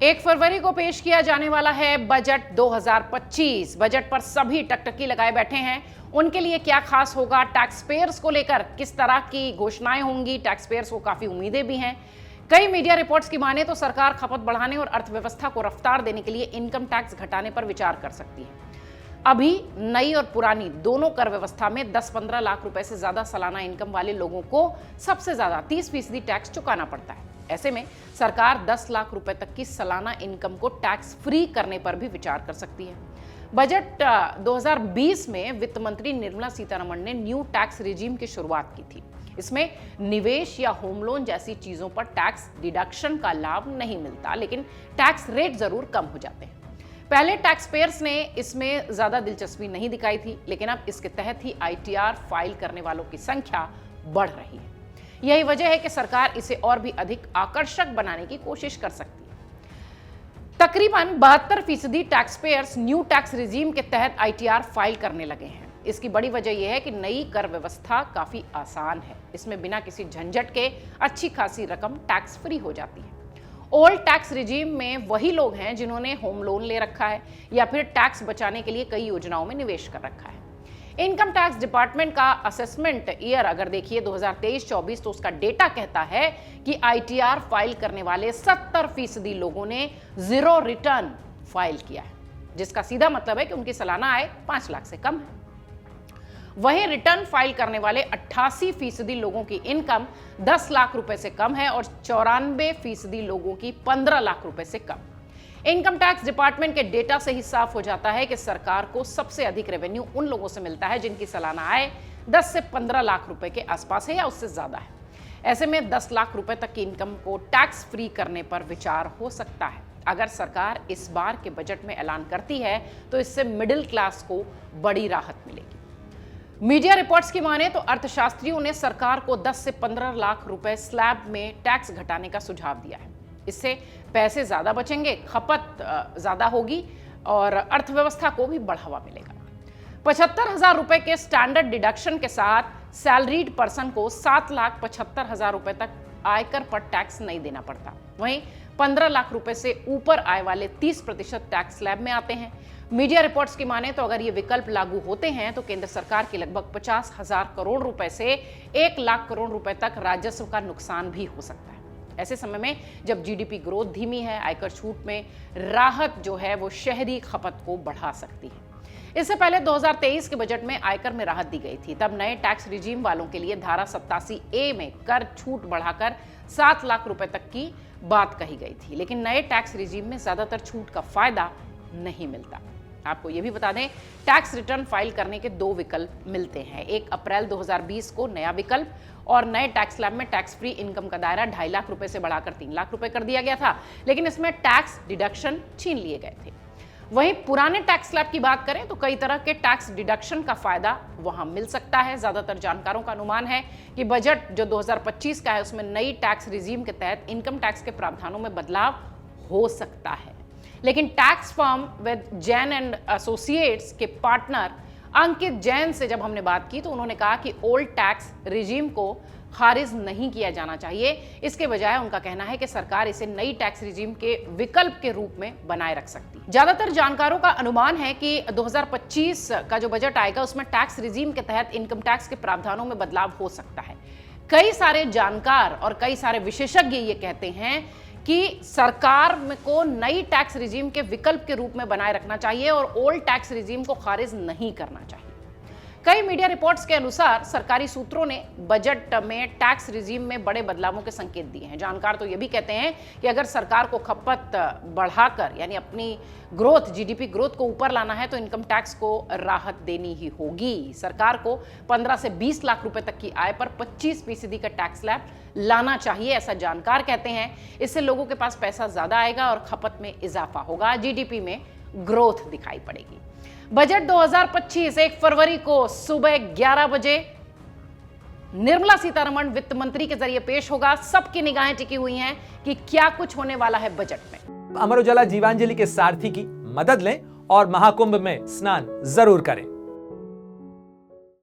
1 फरवरी को पेश किया जाने वाला है बजट 2025। बजट पर सभी टकटकी लगाए बैठे हैं। उनके लिए क्या खास होगा, टैक्स पेयर्स को लेकर किस तरह की घोषणाएं होंगी, टैक्स पेयर्स को काफी उम्मीदें भी हैं। कई मीडिया रिपोर्ट्स की माने तो सरकार खपत बढ़ाने और अर्थव्यवस्था को रफ्तार देने के लिए इनकम टैक्स घटाने पर विचार कर सकती है। अभी नई और पुरानी दोनों कर व्यवस्था में 10-15 लाख रुपए से ज्यादा सालाना इनकम वाले लोगों को सबसे ज्यादा 30% टैक्स चुकाना पड़ता है। ऐसे में सरकार 10 लाख रुपए तक की सालाना इनकम को टैक्स फ्री करने पर भी विचार कर सकती है। बजट 2020 में वित्त मंत्री निर्मला सीतारमण ने न्यू टैक्स रिजीम की शुरुआत की थी। इसमें निवेश या होम लोन जैसी चीजों पर टैक्स डिडक्शन का लाभ नहीं मिलता, लेकिन टैक्स रेट जरूर कम हो जाते हैं। पहले टैक्स पेयर्स ने इसमें ज्यादा दिलचस्पी नहीं दिखाई थी, लेकिन अब इसके तहत ही ITR फाइल करने वालों की संख्या बढ़ रही है। यही वजह है कि सरकार इसे और भी अधिक आकर्षक बनाने की कोशिश कर सकती है। तकरीबन 72% tax payers new tax regime के तहत ITR फाइल करने लगे हैं। इसकी बड़ी वजह यह है कि नई कर व्यवस्था काफी आसान है। इसमें बिना किसी झंझट के अच्छी खासी रकम टैक्स फ्री हो जाती है। ओल्ड टैक्स रिजीम में वही लोग हैं जिन्होंने होम लोन ले रखा है या फिर टैक्स बचाने के लिए कई योजनाओं में निवेश कर रखा है। इनकम टैक्स डिपार्टमेंट का असेसमेंट ईयर अगर देखिए 2023-24 तो उसका डेटा कहता है कि ITR फाइल करने वाले 70% लोगों ने जीरो रिटर्न फाइल किया है, जिसका सीधा मतलब है कि उनकी सालाना आय 5 लाख से कम है। वहीं रिटर्न फाइल करने वाले 88% लोगों की इनकम 10 लाख रुपए से कम है और 94% लोगों की 15 लाख रुपए से कम। इनकम टैक्स डिपार्टमेंट के डेटा से ही साफ हो जाता है कि सरकार को सबसे अधिक रेवेन्यू उन लोगों से मिलता है जिनकी सालाना आय 10 से 15 लाख रुपए के आसपास है या उससे ज्यादा है। ऐसे में 10 लाख रुपए तक की इनकम को टैक्स फ्री करने पर विचार हो सकता है। अगर सरकार इस बार के बजट में ऐलान करती है तो इससे मिडिल क्लास को बड़ी राहत मिलेगी। मीडिया रिपोर्ट्स की माने तो अर्थशास्त्रियों ने सरकार को 10 से 15 लाख रुपए स्लैब में टैक्स घटाने का सुझाव दिया है। इससे पैसे ज्यादा बचेंगे, खपत ज्यादा होगी और अर्थव्यवस्था को भी बढ़ावा मिलेगा। 75,000 रुपए के स्टैंडर्ड डिडक्शन के साथ सैलरीड पर्सन को 7,75,000 रुपए तक आयकर पर टैक्स नहीं देना पड़ता। वहीं 15 लाख रुपए से ऊपर आय वाले 30% टैक्स स्लैब में आते हैं। मीडिया रिपोर्ट्स की माने तो अगर ये विकल्प लागू होते हैं तो केंद्र सरकार की लगभग 50,000 करोड़ रुपए से 1 लाख करोड़ रुपए तक राजस्व का नुकसान भी हो सकता है। ऐसे समय में जब GDP ग्रोथ धीमी है, आयकर छूट में राहत जो है वो शहरी खपत को बढ़ा सकती है। इससे पहले 2023 के बजट में आयकर में राहत दी गई थी। तब नए टैक्स रिजीम वालों के लिए धारा 87A में कर छूट बढ़ाकर 7 लाख रुपए तक की बात कही गई थी, लेकिन नए टैक्स रिजीम में ज्यादातर छूट का फायदा नहीं मिलता। आपको यह भी बता दें, टैक्स रिटर्न फाइल करने के 2 विकल्प मिलते हैं। 1 अप्रैल 2020 को नया विकल्प और नए टैक्स स्लैब में टैक्स फ्री इनकम का दायरा 2.5 लाख रुपए से बढ़ाकर 3 लाख रुपए कर दिया गया था, लेकिन इसमें टैक्स डिडक्शन छीन लिए गए थे। वहीं पुराने टैक्स स्लैब की बात करें तो कई तरह के टैक्स डिडक्शन का फायदा वहां मिल सकता है। ज्यादातर जानकारों का अनुमान है कि बजट जो 2025 का है उसमें नई टैक्स रिजीम के तहत इनकम टैक्स के प्रावधानों में बदलाव हो सकता है। लेकिन tax firm with Jain and associates के पार्टनर अंकित जैन से जब हमने बात की तो उन्होंने कहा कि ओल्ड टैक्स रिजीम को खारिज नहीं किया जाना चाहिए। इसके बजाय उनका कहना है कि सरकार इसे नई टैक्स रिजीम के विकल्प के रूप में बनाए रख सकती है। ज्यादातर जानकारों का अनुमान है कि 2025 का जो बजट आएगा उसमें टैक्स रिजीम के तहत इनकम टैक्स के प्रावधानों में बदलाव हो सकता है। कई सारे जानकार और कई सारे विशेषज्ञ ये कहते हैं कि सरकार को नई टैक्स रिजीम के विकल्प के रूप में बनाए रखना चाहिए और ओल्ड टैक्स रिजीम को खारिज नहीं करना चाहिए। कई मीडिया रिपोर्ट्स के अनुसार सरकारी सूत्रों ने बजट में टैक्स रिजीम में बड़े बदलावों के संकेत दिए हैं। जानकार तो यह भी कहते हैं कि अगर सरकार को खपत बढ़ाकर यानी अपनी ग्रोथ GDP ग्रोथ को ऊपर लाना है तो इनकम टैक्स को राहत देनी ही होगी। सरकार को 15 से 20 लाख रुपए तक की आय पर 25% का टैक्स स्लैब लाना चाहिए, ऐसा जानकार कहते हैं। इससे लोगों के पास पैसा ज्यादा आएगा और खपत में इजाफा होगा, GDP में ग्रोथ दिखाई पड़ेगी। बजट 2025 1 फरवरी को सुबह 11 बजे निर्मला सीतारमण वित्त मंत्री के जरिए पेश होगा। सबकी निगाहें टिकी हुई हैं कि क्या कुछ होने वाला है बजट में। अमर उजाला जीवांजलि के सारथी की मदद लें और महाकुंभ में स्नान जरूर करें।